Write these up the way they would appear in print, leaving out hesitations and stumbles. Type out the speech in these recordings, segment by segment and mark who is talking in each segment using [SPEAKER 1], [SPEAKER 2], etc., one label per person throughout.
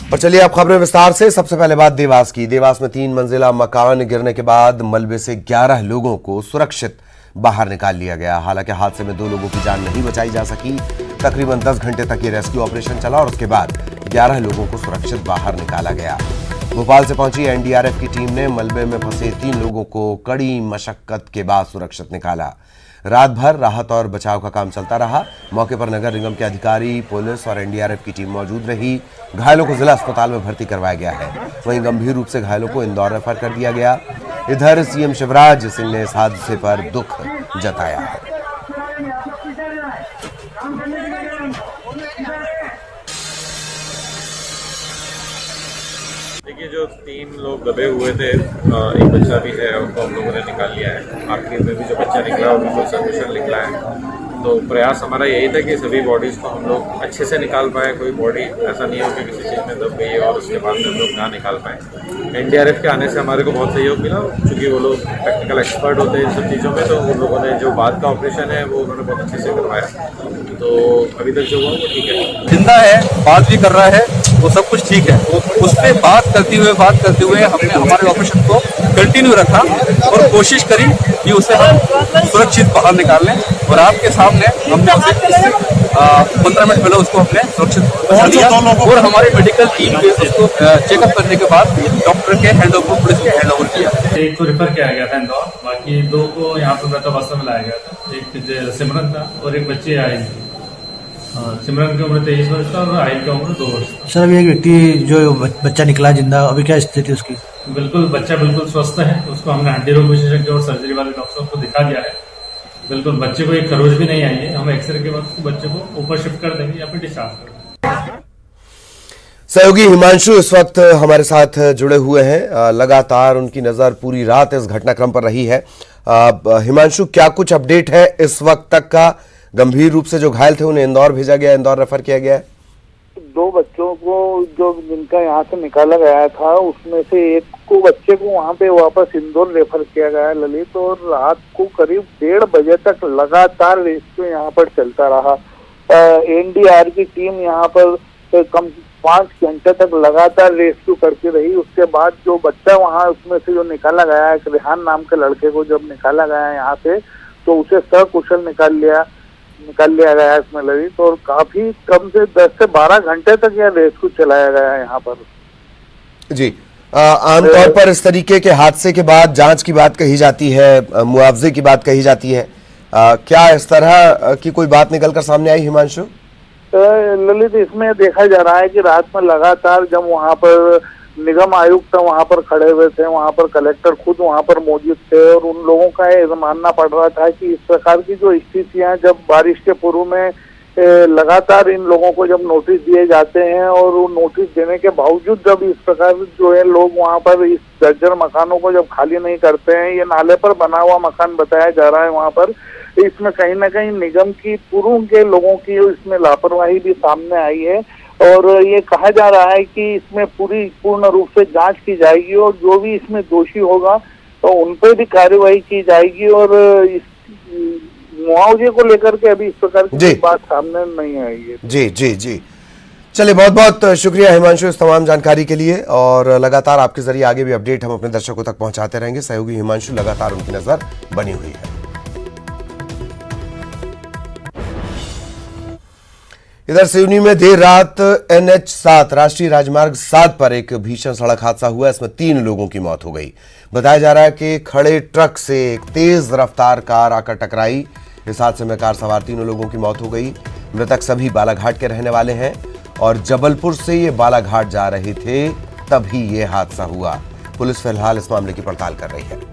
[SPEAKER 1] और चलिए अब खबरें विस्तार से। सबसे पहले बात देवास की। देवास में 3 मंजिला मकान गिरने के बाद मलबे से 11 लोगों को सुरक्षित बाहर निकाल लिया गया। हालांकि हादसे में 2 लोगों की जान नहीं बचाई जा सकी। तकरीबन 10 घंटे तक ये रेस्क्यू ऑपरेशन चला और उसके बाद 11 लोगों को सुरक्षित बाहर निकाला गया। भोपाल से पहुंची एनडीआरएफ की टीम ने मलबे में फंसे 3 लोगों को कड़ी मशक्कत के बाद सुरक्षित निकाला। रात भर राहत और बचाव का काम चलता रहा। मौके पर नगर निगम के अधिकारी, पुलिस और एनडीआरएफ की टीम मौजूद रही। घायलों को जिला अस्पताल में भर्ती करवाया गया है। वहीं गंभीर रूप से घायलों को इंदौर रेफर कर दिया गया। इधर सीएम शिवराज सिंह ने इस हादसे पर दुख जताया है।
[SPEAKER 2] देखिए, जो 3 लोग दबे हुए थे, एक बच्चा भी है, उनको हम लोगों ने निकाल लिया है। आखिर में भी जो बच्चा निकला वो बिल्कुल सकुशल निकला है। तो प्रयास हमारा यही था कि सभी बॉडीज़ को हम लोग अच्छे से निकाल पाए। कोई बॉडी ऐसा नहीं हो कि किसी चीज़ में दब गई है और उसके बाद में हम लोग ना निकाल पाए। एनडीआरएफ के आने से हमारे को बहुत सहयोग मिला, क्योंकि वो लोग टेक्निकल एक्सपर्ट होते हैं इन सब चीज़ों में। तो उन लोगों ने जो बाद का ऑपरेशन है वो उन्होंने बहुत अच्छे से करवाया। तो अभी तक जो हुआ वो ठीक है,
[SPEAKER 3] जिंदा है, बात भी कर रहा है, वो सब कुछ ठीक है। उस पर बात करते हुए हमने हमारे ऑपरेशन को कंटिन्यू रखा और कोशिश करी कि उसे हम सुरक्षित बाहर निकाल लें। और आपके सामने हमने उसे 15 मिनट पहले उसको हमने सुरक्षित बचा लिया। और हमारी मेडिकल टीम ने उसको चेकअप करने के बाद डॉक्टर के हैंडओवर, पुलिस के हैंडओवर किया।
[SPEAKER 4] एक को रेफर किया गया था इंदौर, बाकी 2 को यहाँ पर वृद्धावस्था में लाया गया था। एक सिमरन था और एक बच्ची आई थी। सिमरन की उम्र 23 वर्ष था और आयल की उम्र 2 वर्ष था।
[SPEAKER 5] सर, अभी एक व्यक्ति जो बच्चा निकला जिंदा, अभी क्या स्थिति उसकी?
[SPEAKER 4] बिल्कुल, बच्चा बिल्कुल स्वस्थ है। उसको हमने हड्डी रोग विशेषज्ञ और सर्जरी वाले डॉक्टर को दिखा दिया है। बिल्कुल, बच्चे को एक खरोच भी नहीं आई है। हम एक्सरे के बाद उसको बच्चे को ऊपर शिफ्ट कर देंगे या फिर डिस्चार्ज कर देंगे।
[SPEAKER 1] सहयोगी हिमांशु इस वक्त हमारे साथ जुड़े हुए हैं। लगातार उनकी नजर पूरी रात इस घटनाक्रम पर रही है। हिमांशु, क्या कुछ अपडेट है इस वक्त तक का? गंभीर रूप से जो घायल थे उन्हें इंदौर भेजा गया, इंदौर रेफर किया गया है।
[SPEAKER 6] 2 बच्चों को जो जिनका यहाँ से निकाला गया था, उसमें से एक को बच्चे को वहाँ पे वापस इंदौर रेफर किया गया है ललित। और रात को करीब 1:30 बजे तक लगातार रेस्क्यू यहाँ पर चलता रहा। एनडीआर की टीम यहाँ पर कम 5 घंटे तक लगातार रेस्क्यू करती रही। उसके बाद जो बच्चा वहाँ उसमें से जो निकाला गया है, रेहान नाम के लड़के को जब निकाला गया है यहाँ से, तो उसे सकुशल निकाल लिया गया है इसमें ललित। और काफी कम से 10 से 12 घंटे तक यह रेस्क्यू चलाया गया है यहाँ पर।
[SPEAKER 1] जी, आमतौर पर इस तरीके के हादसे के बाद जांच की बात कही जाती है, मुआवजे की बात कही जाती है। क्या इस तरह की कोई बात निकलकर सामने आई हिमांशु?
[SPEAKER 6] ललित, इसमें देखा जा रहा है कि रात में लगातार जब वहाँ पर निगम आयुक्त वहाँ पर खड़े हुए थे, वहाँ पर कलेक्टर खुद वहाँ पर मौजूद थे, और उन लोगों का ये मानना पड़ रहा था कि इस प्रकार की जो स्थितियां, जब बारिश के पूर्व में लगातार इन लोगों को जब नोटिस दिए जाते हैं और वो नोटिस देने के बावजूद जब इस प्रकार जो है लोग वहाँ पर इस जर्जर मकानों को जब खाली नहीं करते हैं, ये नाले पर बना हुआ मकान बताया जा रहा है वहाँ पर, इसमें कहीं ना कहीं निगम की पूर्व के लोगों की इसमें लापरवाही भी सामने आई है। और ये कहा जा रहा है कि इसमें पूर्ण रूप से जांच की जाएगी और जो भी इसमें दोषी होगा तो उन पर भी कार्रवाई की जाएगी। और इस मुआवजे को लेकर के अभी इस प्रकार की बात सामने नहीं आई है।
[SPEAKER 1] जी जी जी, चलिए बहुत बहुत शुक्रिया हिमांशु इस तमाम जानकारी के लिए। और लगातार आपके जरिए आगे भी अपडेट हम अपने दर्शकों तक पहुंचाते रहेंगे। सहयोगी हिमांशु लगातार उनकी नजर बनी हुई है। इधर सिवनी में देर रात NH7 राष्ट्रीय राजमार्ग 7 पर एक भीषण सड़क हादसा हुआ। इसमें 3 लोगों की मौत हो गई। बताया जा रहा है कि खड़े ट्रक से एक तेज रफ्तार कार आकर टकराई। इस हादसे में कार सवार 3 लोगों की मौत हो गई। मृतक सभी बालाघाट के रहने वाले हैं और जबलपुर से ये बालाघाट जा रहे थे, तभी ये हादसा हुआ। पुलिस फिलहाल इस मामले की पड़ताल कर रही है।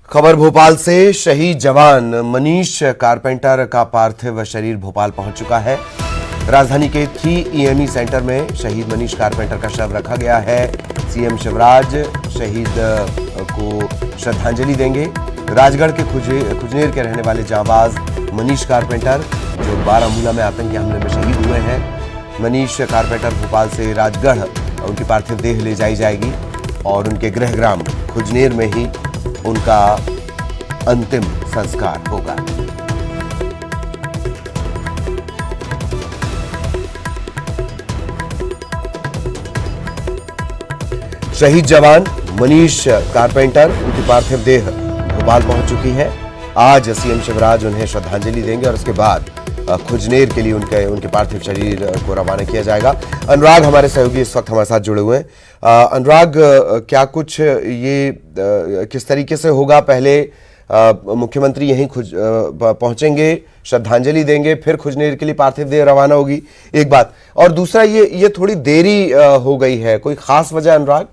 [SPEAKER 1] खबर भोपाल से। शहीद जवान मनीष कारपेंटर का पार्थिव शरीर भोपाल पहुंच चुका है। राजधानी के 3 EME सेंटर में शहीद मनीष कारपेंटर का शव रखा गया है। सीएम शिवराज शहीद को श्रद्धांजलि देंगे। राजगढ़ के खुजनेर के रहने वाले जांबाज मनीष कारपेंटर, जो बारामूला में आतंकी हमले में शहीद हुए हैं। मनीष कारपेंटर भोपाल से राजगढ़ उनकी पार्थिव देह ले जाई जाएगी और उनके गृहग्राम खुजनेर में ही उनका अंतिम संस्कार होगा। शहीद जवान मनीष कारपेंटर, उनकी पार्थिव देह भोपाल पहुंच चुकी है। आज सीएम शिवराज उन्हें श्रद्धांजलि देंगे और उसके बाद खुजनेर के लिए उनके पार्थिव शरीर को रवाना किया जाएगा। अनुराग हमारे सहयोगी इस वक्त हमारे साथ जुड़े हुए हैं। अनुराग, क्या कुछ ये किस तरीके से होगा? पहले मुख्यमंत्री यहीं पहुंचेंगे, श्रद्धांजलि देंगे, फिर खुजनेर के लिए पार्थिव देह रवाना होगी, एक बात। और दूसरा, ये थोड़ी देरी हो गई है, कोई खास वजह अनुराग?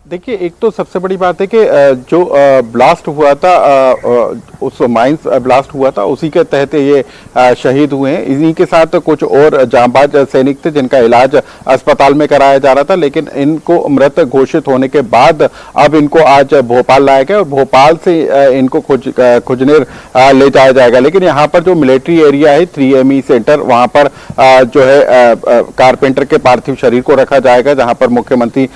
[SPEAKER 7] देखिए, एक तो सबसे बड़ी बात है कि जो ब्लास्ट हुआ था, उस माइंस ब्लास्ट हुआ था, उसी के तहत ये शहीद हुए हैं। इन्हीं के साथ कुछ और जांबाज सैनिक थे जिनका इलाज अस्पताल में कराया जा रहा था, लेकिन इनको मृत घोषित होने के बाद अब इनको आज भोपाल लाया गया और भोपाल से इनको खुजनेर ले जाया जाएगा। लेकिन यहाँ पर जो मिलिट्री एरिया है 3ME सेंटर, वहाँ पर जो है कारपेंटर के पार्थिव शरीर को रखा जाएगा, जहाँ पर मुख्यमंत्री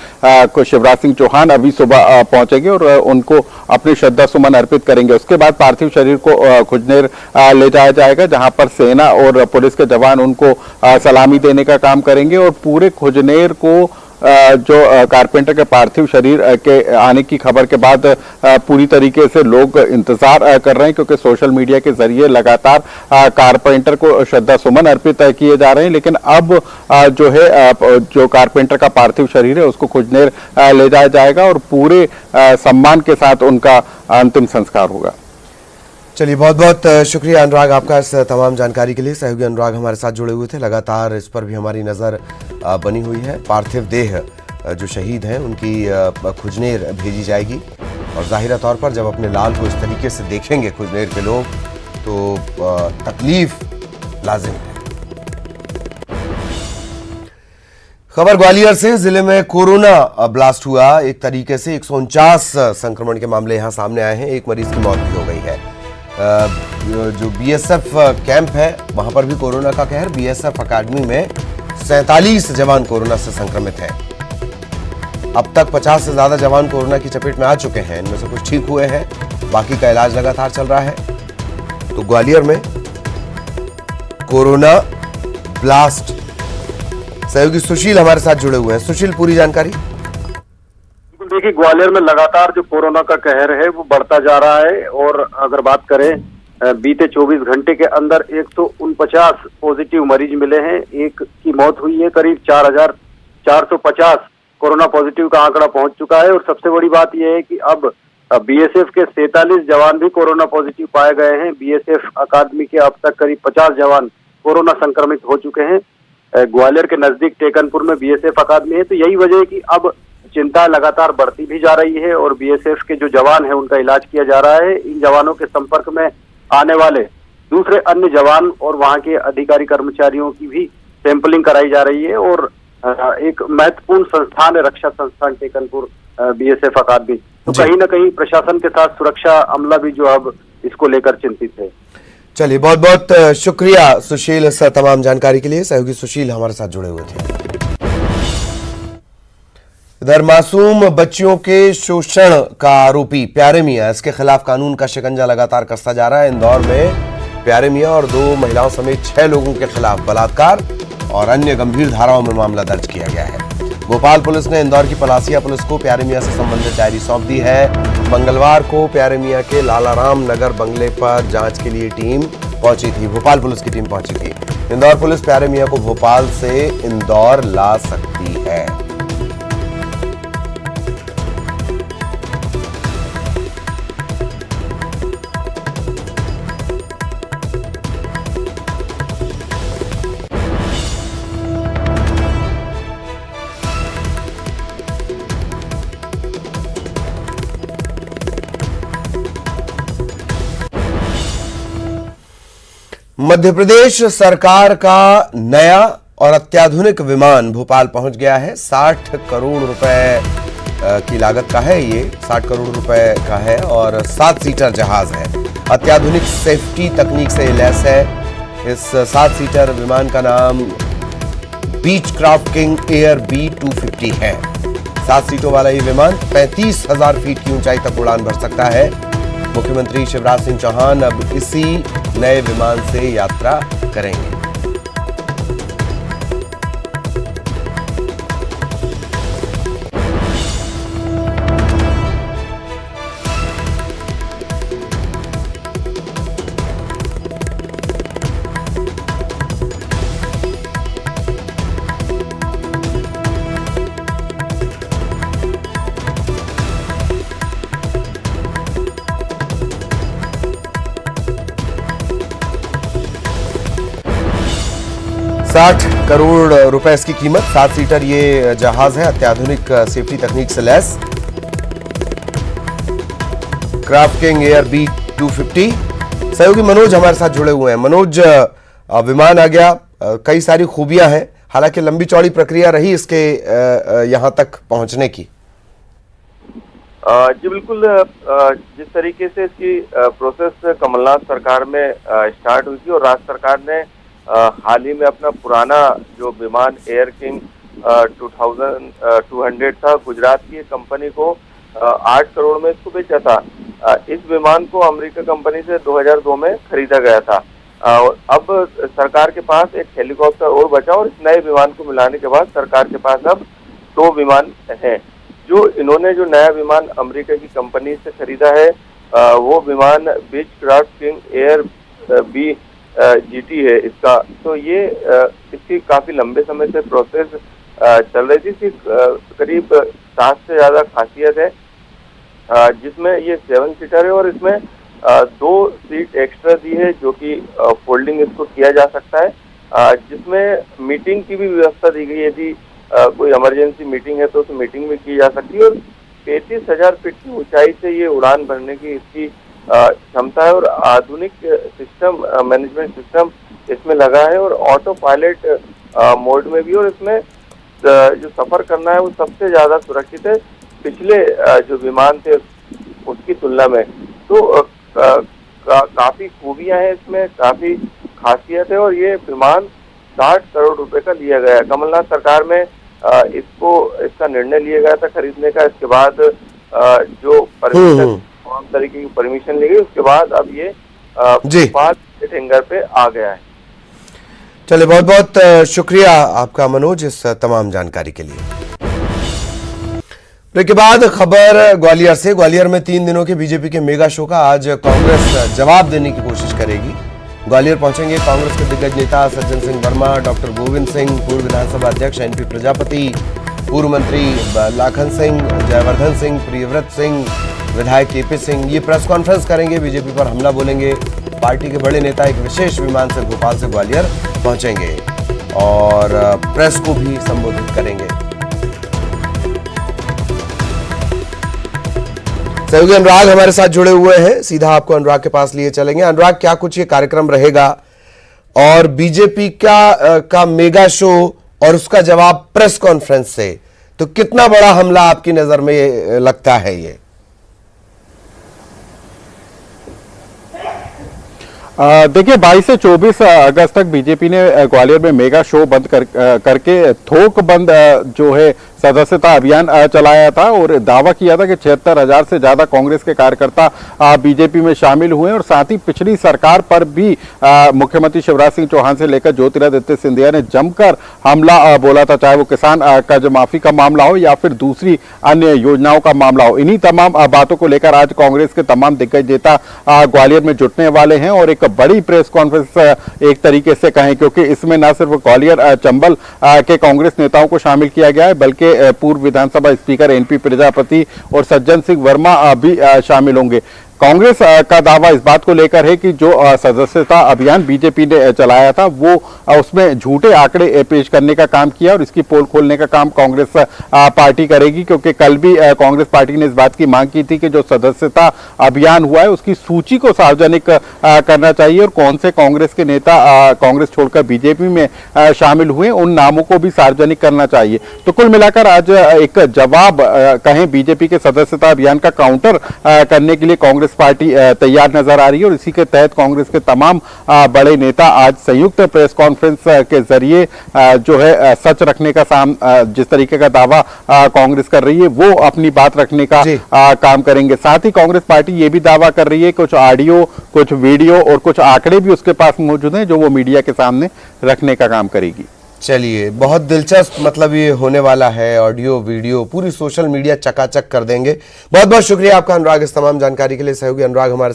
[SPEAKER 7] शिवराज सिंह चौहान अभी सुबह पहुंचेंगे और उनको अपनी श्रद्धा सुमन अर्पित करेंगे। उसके बाद पार्थिव शरीर को खुजनेर ले जाया जाएगा, जहां पर सेना और पुलिस के जवान उनको सलामी देने का काम करेंगे और पूरे खुजनेर को जो कारपेंटर के पार्थिव शरीर के आने की खबर के बाद पूरी तरीके से लोग इंतजार कर रहे हैं, क्योंकि सोशल मीडिया के जरिए लगातार कारपेंटर को श्रद्धा सुमन अर्पित किए जा रहे हैं। लेकिन अब जो है जो कारपेंटर का पार्थिव शरीर है उसको खुजनेर ले जाया जाएगा और पूरे सम्मान के साथ उनका अंतिम संस्कार होगा।
[SPEAKER 1] चलिए, बहुत बहुत शुक्रिया अनुराग आपका इस तमाम जानकारी के लिए। सहयोगी अनुराग हमारे साथ जुड़े हुए थे, लगातार इस पर भी हमारी नज़र बनी हुई है। पार्थिव देह जो शहीद हैं उनकी खुजनेर भेजी जाएगी और ज़ाहिर तौर पर जब अपने लाल को इस तरीके से देखेंगे खुजनेर के लोग तो तकलीफ लाजिम है। खबर ग्वालियर से, जिले में कोरोना ब्लास्ट हुआ। एक तरीके से 149 संक्रमण के मामले यहां सामने आए हैं। एक मरीज की मौत भी हो गई है। जो BSF कैंप है वहां पर भी कोरोना का कहर। BSF अकादमी में 47 जवान कोरोना से संक्रमित हैं। अब तक 50 से ज्यादा जवान कोरोना की चपेट में आ चुके हैं। इनमें से कुछ ठीक हुए हैं, बाकी का इलाज लगातार चल रहा है। तो ग्वालियर में कोरोना ब्लास्ट। सहयोगी सुशील हमारे साथ जुड़े हुए हैं। सुशील, पूरी जानकारी।
[SPEAKER 8] देखिए, ग्वालियर में लगातार जो कोरोना का कहर है वो बढ़ता जा रहा है और अगर बात करें बीते 24 घंटे के अंदर 149 पॉजिटिव मरीज मिले हैं। एक की मौत हुई है। करीब 4450 कोरोना पॉजिटिव का आंकड़ा पहुंच चुका है और सबसे बड़ी बात यह है कि अब BSF के 47 जवान भी कोरोना पॉजिटिव पाए गए हैं। BSF अकादमी के अब तक करीब 50 जवान कोरोना संक्रमित हो चुके हैं। ग्वालियर के नजदीक टेकनपुर में BSF अकादमी है, तो यही वजह है कि अब चिंता लगातार बढ़ती भी जा रही है और BSF के जो जवान हैं उनका इलाज किया जा रहा है। इन जवानों के संपर्क में आने वाले दूसरे अन्य जवान और वहां के अधिकारी कर्मचारियों की भी सैंपलिंग कराई जा रही है और एक महत्वपूर्ण संस्थान है रक्षा संस्थान टेकनपुर BSF अकादमी। तो कहीं ना कहीं प्रशासन के साथ सुरक्षा अमला भी जो अब इसको लेकर चिंतित है।
[SPEAKER 1] चलिए, बहुत बहुत शुक्रिया सुशील इस तमाम जानकारी के लिए। सहयोगी सुशील हमारे साथ जुड़े हुए थे। इधर मासूम बच्चियों के शोषण का आरोपी प्यारे मियां, इसके खिलाफ कानून का शिकंजा लगातार कसता जा रहा है। इंदौर में प्यारे मियां और 2 महिलाओं समेत 6 लोगों के खिलाफ बलात्कार और अन्य गंभीर धाराओं में मामला दर्ज किया गया है। भोपाल पुलिस ने इंदौर की पलासिया पुलिस को प्यारे मियां से संबंधित डायरी सौंप दी है। मंगलवार को प्यारे मियां के लालाराम नगर बंगले पर जांच के लिए टीम पहुंची थी। भोपाल पुलिस की टीम पहुंची थी। इंदौर पुलिस प्यारे मियां को भोपाल से इंदौर ला सकती है। मध्य प्रदेश सरकार का नया और अत्याधुनिक विमान भोपाल पहुंच गया है। 60 करोड़ रुपए की लागत का है। ये 60 करोड़ रुपए का है और 7 सीटर जहाज है। अत्याधुनिक सेफ्टी तकनीक से लैस है। इस 7 सीटर विमान का नाम बीच क्राफ्ट किंग एयर B250 है। 7 सीटों वाला ये विमान 35,000 फीट की ऊंचाई तक उड़ान भर सकता है। मुख्यमंत्री शिवराज सिंह चौहान अब इसी नए विमान से यात्रा करेंगे। $60 करोड़ रुपए इसकी कीमत। 7 सीटर ये जहाज है, अत्याधुनिक सेफ्टी तकनीक से lace. Craft king air B250। सहयोगी मनोज हमारे साथ जुड़े हुए हैं। मनोज, विमान आ गया, कई सारी खूबियां हैं, हालांकि लंबी चौड़ी प्रक्रिया रही इसके यहां तक पहुंचने की।
[SPEAKER 9] जी बिल्कुल, जिस तरीके से इसकी प्रोसेस कमलनाथ सरकार में स्टार्ट हुई थी और राज्य सरकार ने हाल ही में अपना पुराना जो विमान एयर किंग 2200 था, गुजरात की एक कंपनी को 8 करोड़ में इसको बेचा था। इस विमान को अमेरिका कंपनी से 2002 में खरीदा गया था। अब सरकार के पास एक हेलीकॉप्टर और बचा और इस नए विमान को मिलाने के बाद सरकार के पास अब 2 विमान हैं। जो इन्होंने जो नया विमान अमेरिका की कंपनी से खरीदा है वो विमान बीचक्राफ्ट किंग एयर GT है इसका। तो ये इसकी काफी लंबे समय से प्रोसेस चल रही थी। इसकी करीब 7 से ज्यादा खासियत है, जिसमें ये 7 सीटर है और इसमें 2 सीट एक्स्ट्रा दी है जो कि फोल्डिंग इसको किया जा सकता है, जिसमें मीटिंग की भी व्यवस्था दी गई है। यदि कोई इमरजेंसी मीटिंग है तो उस मीटिंग में की जा सकती है। और 35,000 फीट की ऊंचाई से ये उड़ान भरने की इसकी क्षमता है और आधुनिक सिस्टम मैनेजमेंट सिस्टम इसमें लगा है और ऑटो पायलट मोड में भी। और इसमें जो सफर करना है वो सबसे ज्यादा सुरक्षित है पिछले जो विमान थे उसकी तुलना में। तो काफी खूबियां हैं इसमें, काफी खासियत है और ये विमान 60 करोड़ रुपए का लिया गया है। कमलनाथ सरकार में इसका निर्णय लिया गया था खरीदने का। इसके बाद जो परमिशन तरीके की परमिशन ली गई, उसके बाद अब ये हैंगर पे आ गया है।
[SPEAKER 1] चलिए, बहुत बहुत शुक्रिया आपका मनोज इस तमाम जानकारी के लिए। ब्रेक के बाद खबर ग्वालियर से। ग्वालियर में 3 दिनों के बीजेपी के मेगा शो का आज कांग्रेस जवाब देने की कोशिश करेगी। ग्वालियर पहुंचेंगे कांग्रेस के दिग्गज नेता सज्जन सिंह वर्मा, डॉक्टर गोविंद सिंह, पूर्व विधानसभा अध्यक्ष NP प्रजापति, पूर्व मंत्री लाखन सिंह, जयवर्धन सिंह, प्रियव्रत सिंह, विधायक KP सिंह। ये प्रेस कॉन्फ्रेंस करेंगे, बीजेपी पर हमला बोलेंगे। पार्टी के बड़े नेता एक विशेष विमान से भोपाल से ग्वालियर पहुंचेंगे और प्रेस को भी संबोधित करेंगे। सहयोगी अनुराग हमारे साथ जुड़े हुए हैं, सीधा आपको अनुराग के पास लिए चलेंगे। अनुराग, क्या कुछ ये कार्यक्रम रहेगा और बीजेपी का मेगा शो और उसका जवाब प्रेस कॉन्फ्रेंस से, तो कितना बड़ा हमला आपकी नजर में लगता है ये?
[SPEAKER 7] देखिए, 22 से 24 अगस्त तक बीजेपी ने ग्वालियर में मेगा शो बंद करके थोक बंद जो है सदस्यता अभियान चलाया था और दावा किया था कि 76,000 से ज्यादा कांग्रेस के कार्यकर्ता बीजेपी में शामिल हुए और साथ ही पिछली सरकार पर भी मुख्यमंत्री शिवराज सिंह चौहान से लेकर ज्योतिरादित्य सिंधिया ने जमकर हमला बोला था, चाहे वो किसान कर्ज माफी का मामला हो या फिर दूसरी अन्य योजनाओं का मामला हो। इन्हीं तमाम बातों को लेकर आज कांग्रेस के तमाम दिग्गज नेता ग्वालियर में जुटने वाले हैं और एक बड़ी प्रेस कॉन्फ्रेंस एक तरीके से कहें, क्योंकि इसमें न सिर्फ ग्वालियर चंबल के कांग्रेस नेताओं को शामिल किया गया है बल्कि पूर्व विधानसभा स्पीकर NP प्रजापति और सज्जन सिंह वर्मा भी शामिल होंगे। कांग्रेस का दावा इस बात को लेकर है कि जो सदस्यता अभियान बीजेपी ने चलाया था वो उसमें झूठे आंकड़े पेश करने का काम किया और इसकी पोल खोलने का काम कांग्रेस पार्टी करेगी, क्योंकि कल भी कांग्रेस पार्टी ने इस बात की मांग की थी कि जो सदस्यता अभियान हुआ है उसकी सूची को सार्वजनिक करना चाहिए और कौन से कांग्रेस के नेता कांग्रेस छोड़कर बीजेपी में शामिल हुए उन नामों को भी सार्वजनिक करना चाहिए। तो कुल मिलाकर आज एक जवाब कहें बीजेपी के सदस्यता अभियान का काउंटर करने के लिए कांग्रेस कांग्रेस पार्टी तैयार नजर आ रही है और इसी के तहत कांग्रेस के तमाम बड़े नेता आज संयुक्त प्रेस कॉन्फ्रेंस के जरिए जो है सच रखने का जिस तरीके का दावा कांग्रेस कर रही है वो अपनी बात रखने का काम करेंगे। साथ ही कांग्रेस पार्टी ये भी दावा कर रही है कुछ ऑडियो, कुछ वीडियो और कुछ आंकड़े भी उसके पास मौजूद हैं जो वो मीडिया के सामने रखने का काम करेगी।
[SPEAKER 1] चलिए, बहुत दिलचस्प मतलब ये होने वाला है, ऑडियो वीडियो पूरी सोशल मीडिया चकाचक कर देंगे। बहुत बहुत शुक्रिया आपका अनुराग इस तमाम जानकारी के लिए। सहयोगी अनुराग हमारे